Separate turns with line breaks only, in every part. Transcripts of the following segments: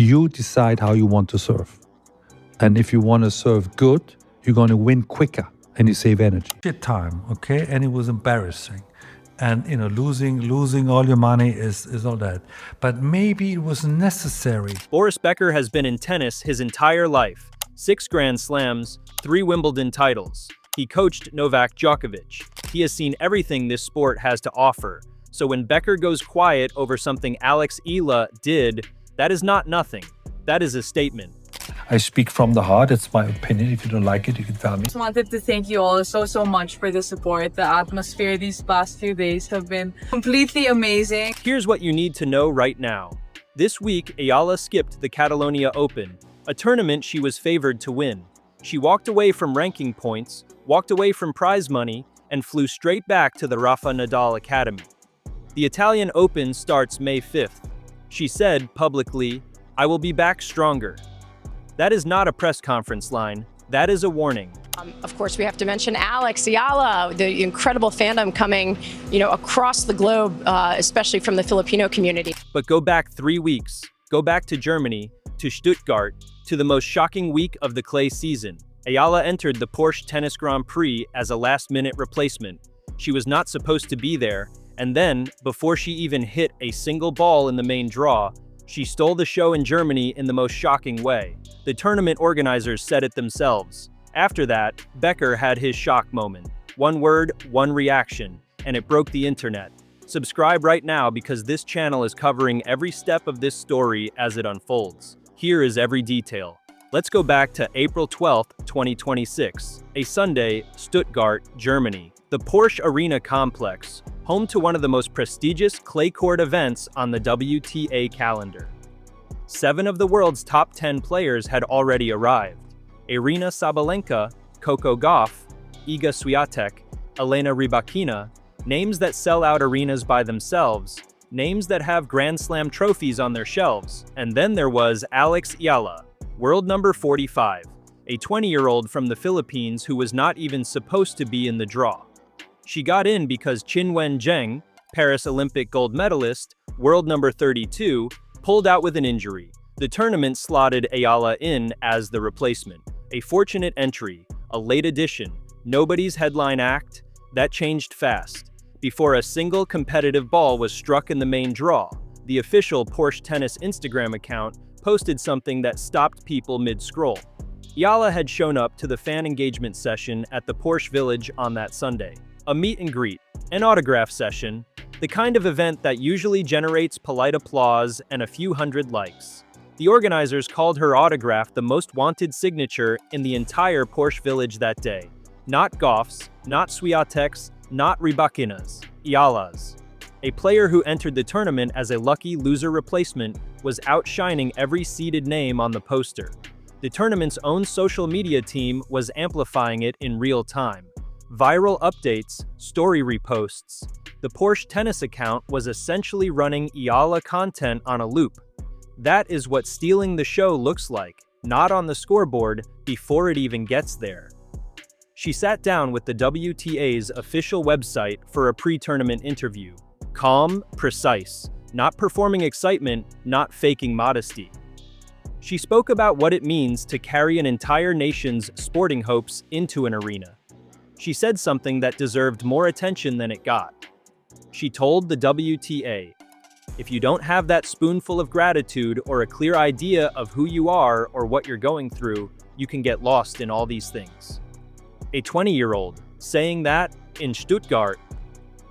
You decide how you want to serve. And if you want to serve good, you're going to win quicker and you save energy. Shit time, okay? And it was embarrassing. And, losing all your money is all that. But maybe it was necessary.
Boris Becker has been in tennis his entire life. 6 Grand Slams, 3 Wimbledon titles. He coached Novak Djokovic. He has seen everything this sport has to offer. So when Becker goes quiet over something Alex Eala did, that is not nothing. That is a statement.
I speak from the heart. It's my opinion. If you don't like it, you can tell me.
I just wanted to thank you all so much for the support. The atmosphere these past few days have been completely amazing.
Here's what you need to know right now. This week, Eala skipped the Catalonia Open, a tournament she was favored to win. She walked away from ranking points, walked away from prize money, and flew straight back to the Rafa Nadal Academy. The Italian Open starts May 5th. She said publicly, "I will be back stronger." That is not a press conference line. That is a warning.
Of course, we have to mention Alex Eala, the incredible fandom coming, across the globe, especially from the Filipino community.
But go back 3 weeks. Go back to Germany, to Stuttgart, to the most shocking week of the clay season. Eala entered the Porsche Tennis Grand Prix as a last-minute replacement. She was not supposed to be there, and then, before she even hit a single ball in the main draw, she stole the show in Germany in the most shocking way. The tournament organizers said it themselves. After that, Becker had his shock moment. One word, one reaction, and it broke the internet. Subscribe right now because this channel is covering every step of this story as it unfolds. Here is every detail. Let's go back to April 12th, 2026, a Sunday, Stuttgart, Germany. The Porsche Arena complex, home to one of the most prestigious clay court events on the WTA calendar. 7 of the world's top 10 players had already arrived. Aryna Sabalenka, Coco Gauff, Iga Swiatek, Elena Rybakina, names that sell out arenas by themselves, names that have Grand Slam trophies on their shelves. And then there was Alex Eala, world number 45, a 20-year-old from the Philippines who was not even supposed to be in the draw. She got in because Qinwen Zheng, Paris Olympic gold medalist, world number 32, pulled out with an injury. The tournament slotted Eala in as the replacement. A fortunate entry, a late addition, nobody's headline act. That changed fast. Before a single competitive ball was struck in the main draw, the official Porsche Tennis Instagram account posted something that stopped people mid-scroll. Eala had shown up to the fan engagement session at the Porsche Village on that Sunday. A meet and greet, an autograph session, the kind of event that usually generates polite applause and a few hundred likes. The organizers called her autograph the most wanted signature in the entire Porsche Village that day. Not Gauff's, not Swiatek's, not Rybakina's, Eala's. A player who entered the tournament as a lucky loser replacement was outshining every seeded name on the poster. The tournament's own social media team was amplifying it in real time. Viral updates, story reposts. The Porsche tennis account was essentially running Eala content on a loop. That is what stealing the show looks like, not on the scoreboard, before it even gets there. She sat down with the WTA's official website for a pre-tournament interview. Calm, precise, not performing excitement, not faking modesty. She spoke about what it means to carry an entire nation's sporting hopes into an arena. She said something that deserved more attention than it got. She told the WTA, "If you don't have that spoonful of gratitude or a clear idea of who you are or what you're going through, you can get lost in all these things." A 20-year-old saying that in Stuttgart,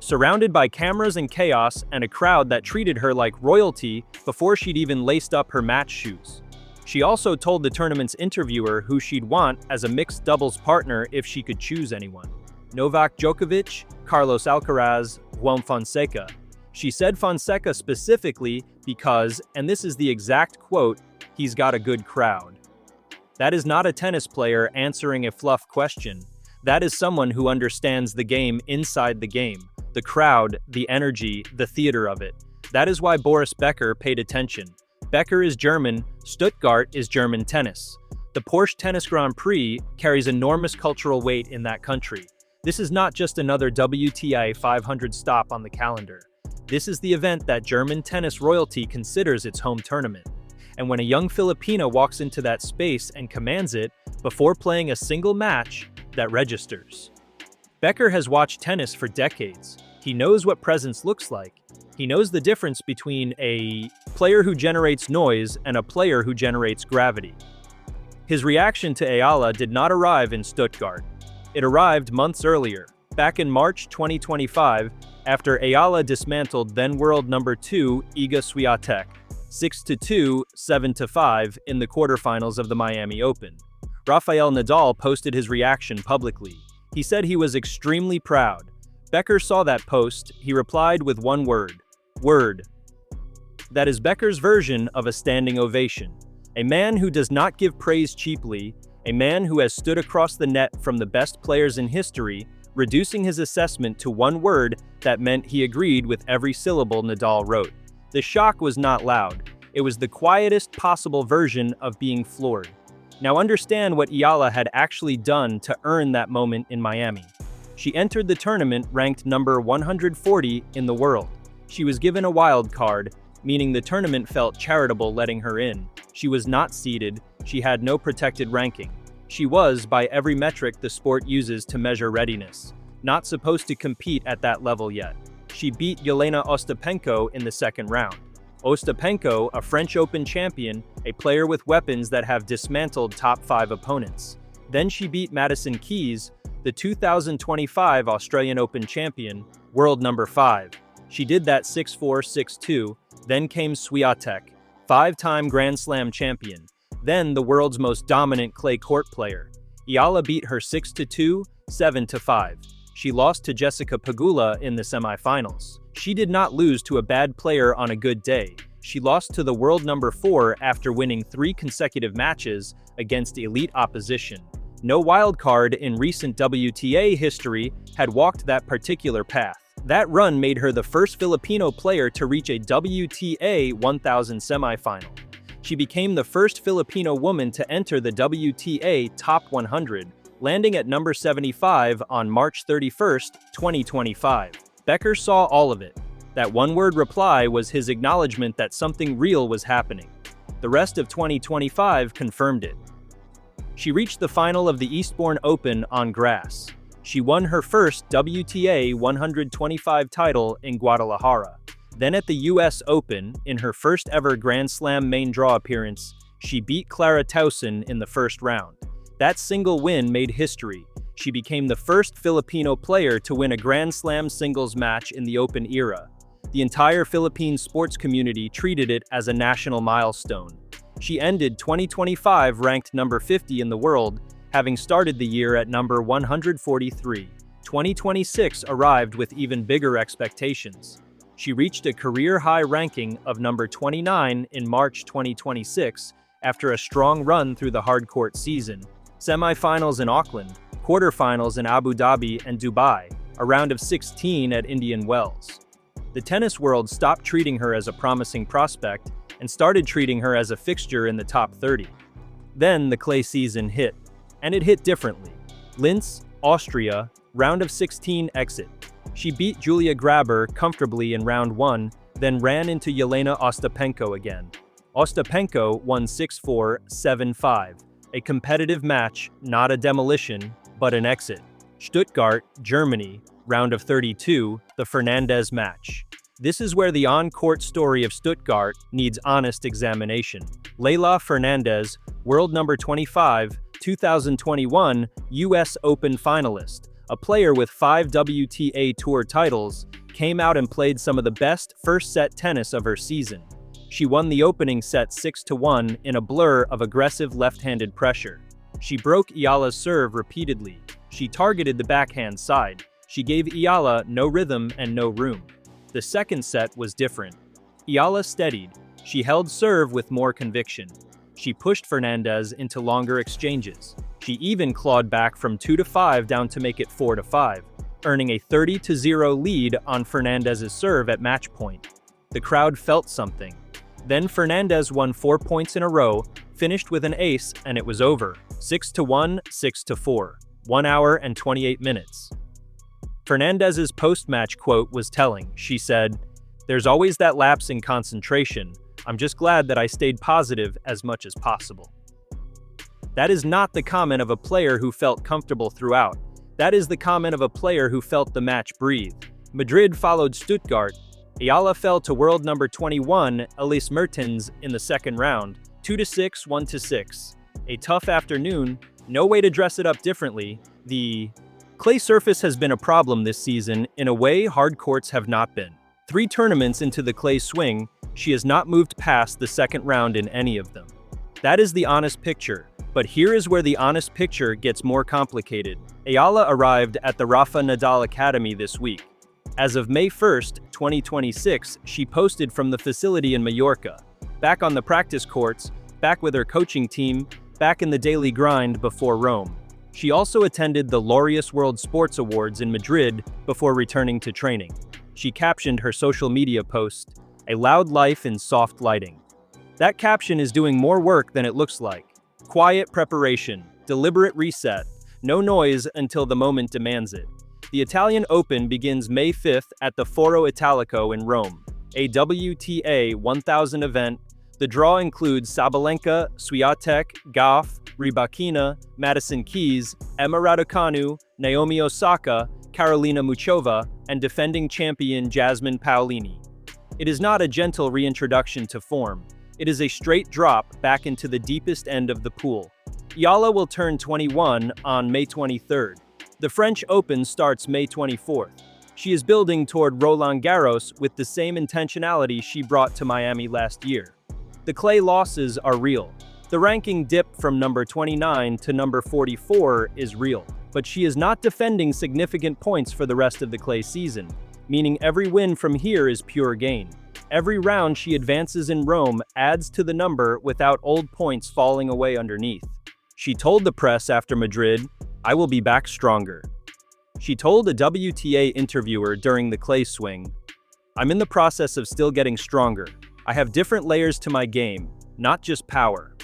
surrounded by cameras and chaos and a crowd that treated her like royalty before she'd even laced up her match shoes. She also told the tournament's interviewer who she'd want as a mixed doubles partner if she could choose anyone. Novak Djokovic, Carlos Alcaraz, Juan Fonseca. She said Fonseca specifically because, and this is the exact quote, "he's got a good crowd." That is not a tennis player answering a fluff question. That is someone who understands the game inside the game, the crowd, the energy, the theater of it. That is why Boris Becker paid attention. Becker is German, Stuttgart is German tennis. The Porsche Tennis Grand Prix carries enormous cultural weight in that country. This is not just another WTA 500 stop on the calendar. This is the event that German tennis royalty considers its home tournament. And when a young Filipina walks into that space and commands it before playing a single match, that registers. Becker has watched tennis for decades. He knows what presence looks like. He knows the difference between a player who generates noise and a player who generates gravity. His reaction to Eala did not arrive in Stuttgart. It arrived months earlier, back in March 2025, after Eala dismantled then-world number 2 Iga Swiatek 6-2, 7-5 in the quarterfinals of the Miami Open. Rafael Nadal posted his reaction publicly. He said he was extremely proud. Becker saw that post. He replied with one word. Word. That is Becker's version of a standing ovation. A man who does not give praise cheaply, a man who has stood across the net from the best players in history, reducing his assessment to one word that meant he agreed with every syllable Nadal wrote. The shock was not loud. It was the quietest possible version of being floored. Now understand what Eala had actually done to earn that moment in Miami. She entered the tournament ranked number 140 in the world. She was given a wild card, meaning the tournament felt charitable letting her in. She was not seeded, she had no protected ranking. She was, by every metric the sport uses to measure readiness, not supposed to compete at that level yet. She beat Yelena Ostapenko in the second round. Ostapenko, a French Open champion, a player with weapons that have dismantled top 5 opponents. Then she beat Madison Keys, the 2025 Australian Open champion, world number 5. She did that 6-4, 6-2, then came Swiatek, 5-time Grand Slam champion, then the world's most dominant clay court player. Eala beat her 6-2, 7-5. She lost to Jessica Pegula in the semifinals. She did not lose to a bad player on a good day. She lost to the world number 4 after winning 3 consecutive matches against elite opposition. No wildcard in recent WTA history had walked that particular path. That run made her the first Filipino player to reach a WTA 1000 semifinal. She became the first Filipino woman to enter the WTA Top 100, landing at number 75 on March 31, 2025. Becker saw all of it. That one-word reply was his acknowledgement that something real was happening. The rest of 2025 confirmed it. She reached the final of the Eastbourne Open on grass. She won her first WTA 125 title in Guadalajara. Then at the US Open, in her first ever Grand Slam main draw appearance, she beat Clara Tauson in the first round. That single win made history. She became the first Filipino player to win a Grand Slam singles match in the Open era. The entire Philippine sports community treated it as a national milestone. She ended 2025 ranked number 50 in the world, having started the year at number 143. 2026 arrived with even bigger expectations. She reached a career-high ranking of number 29 in March 2026 after a strong run through the hardcourt season. Semifinals in Auckland, quarterfinals in Abu Dhabi and Dubai, a round of 16 at Indian Wells. The tennis world stopped treating her as a promising prospect and started treating her as a fixture in the top 30. Then the clay season hit, and it hit differently. Linz, Austria, round of 16 exit. She beat Julia Graber comfortably in round 1, then ran into Yelena Ostapenko again. Ostapenko won 6-4, 7-5. A competitive match, not a demolition, but an exit. Stuttgart, Germany, round of 32, the Fernandez match. This is where the on-court story of Stuttgart needs honest examination. Leylah Fernandez, world number 25, 2021 US Open finalist, a player with 5 WTA Tour titles, came out and played some of the best first-set tennis of her season. She won the opening set 6-1 in a blur of aggressive left-handed pressure. She broke Eala's serve repeatedly. She targeted the backhand side. She gave Eala no rhythm and no room. The second set was different. Eala steadied. She held serve with more conviction. She pushed Fernandez into longer exchanges. She even clawed back from 2-5 down to make it 4-5, earning a 30-0 lead on Fernandez's serve at match point. The crowd felt something. Then Fernandez won 4 points in a row, finished with an ace, and it was over. 6-1, 6-4. 1 hour and 28 minutes. Fernandez's post-match quote was telling. She said, "There's always that lapse in concentration. I'm just glad that I stayed positive as much as possible. That is not the comment of a player who felt comfortable throughout. That is the comment of a player who felt the match breathe. Madrid followed Stuttgart. Eala fell to world number 21, Elise Mertens, in the second round, 2-6, 1-6. A tough afternoon, no way to dress it up differently. The clay surface has been a problem this season in a way hard courts have not been. 3 tournaments into the clay swing, she has not moved past the second round in any of them. That is the honest picture, but here is where the honest picture gets more complicated. Eala arrived at the Rafa Nadal Academy this week. As of May 1st, 2026, she posted from the facility in Mallorca, back on the practice courts, back with her coaching team, back in the daily grind before Rome. She also attended the Laureus World Sports Awards in Madrid before returning to training. She captioned her social media post, "A loud life in soft lighting." That caption is doing more work than it looks like. Quiet preparation, deliberate reset, no noise until the moment demands it. The Italian Open begins May 5th at the Foro Italico in Rome, a WTA 1000 event. The draw includes Sabalenka, Swiatek, Gauff, Rybakina, Madison Keys, Emma Raducanu, Naomi Osaka, Karolina Muchova, and defending champion Jasmine Paolini. It is not a gentle reintroduction to form. It is a straight drop back into the deepest end of the pool. Eala will turn 21 on May 23rd. The French Open starts May 24th. She is building toward Roland Garros with the same intentionality she brought to Miami last year. The clay losses are real. The ranking dip from number 29 to number 44 is real, but she is not defending significant points for the rest of the clay season, meaning every win from here is pure gain. Every round she advances in Rome adds to the number without old points falling away underneath. She told the press after Madrid, "I will be back stronger." She told a WTA interviewer during the clay swing, "I'm in the process of still getting stronger. I have different layers to my game, not just power."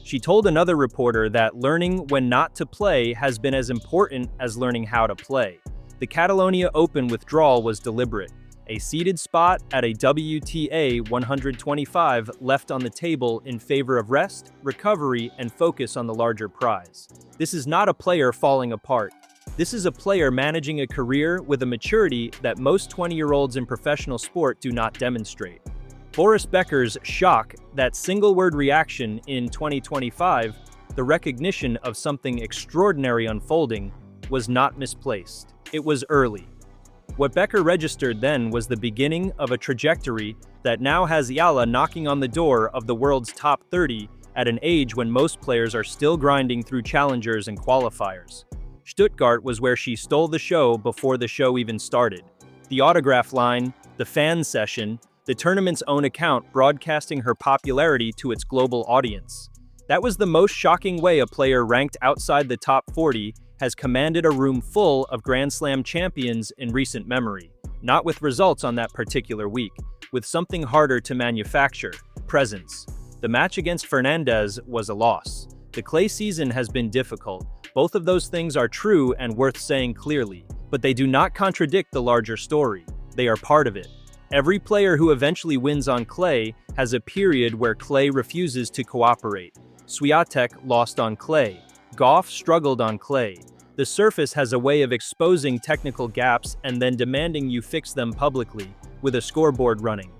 She told another reporter that learning when not to play has been as important as learning how to play. The Catalonia Open withdrawal was deliberate. A seeded spot at a WTA 125 left on the table in favor of rest, recovery, and focus on the larger prize. This is not a player falling apart. This is a player managing a career with a maturity that most 20-year-olds in professional sport do not demonstrate. Boris Becker's shock, that single-word reaction in 2025, the recognition of something extraordinary unfolding, was not misplaced. It was early. What Becker registered then was the beginning of a trajectory that now has Eala knocking on the door of the world's top 30 at an age when most players are still grinding through challengers and qualifiers. Stuttgart was where she stole the show before the show even started. The autograph line, the fan session, the tournament's own account broadcasting her popularity to its global audience. That was the most shocking way a player ranked outside the top 40 has commanded a room full of Grand Slam champions in recent memory, not with results on that particular week, with something harder to manufacture, presence. The match against Fernandez was a loss. The clay season has been difficult. Both of those things are true and worth saying clearly, but they do not contradict the larger story. They are part of it. Every player who eventually wins on clay has a period where clay refuses to cooperate. Swiatek lost on clay. Gauff struggled on clay. The surface has a way of exposing technical gaps and then demanding you fix them publicly, with a scoreboard running.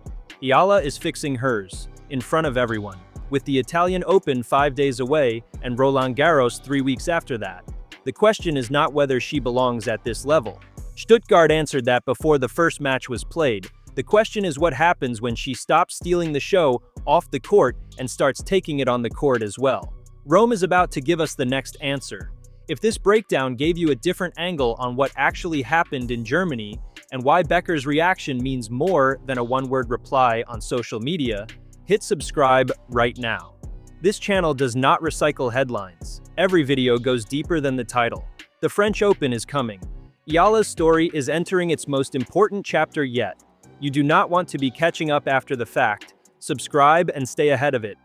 Eala is fixing hers, in front of everyone, with the Italian Open 5 days away and Roland Garros 3 weeks after that. The question is not whether she belongs at this level. Stuttgart answered that before the first match was played. The question is what happens when she stops stealing the show off the court and starts taking it on the court as well. Rome is about to give us the next answer. If this breakdown gave you a different angle on what actually happened in Germany and why Becker's reaction means more than a one-word reply on social media, hit subscribe right now. This channel does not recycle headlines. Every video goes deeper than the title. The French Open is coming. Eala's story is entering its most important chapter yet. You do not want to be catching up after the fact. Subscribe and stay ahead of it.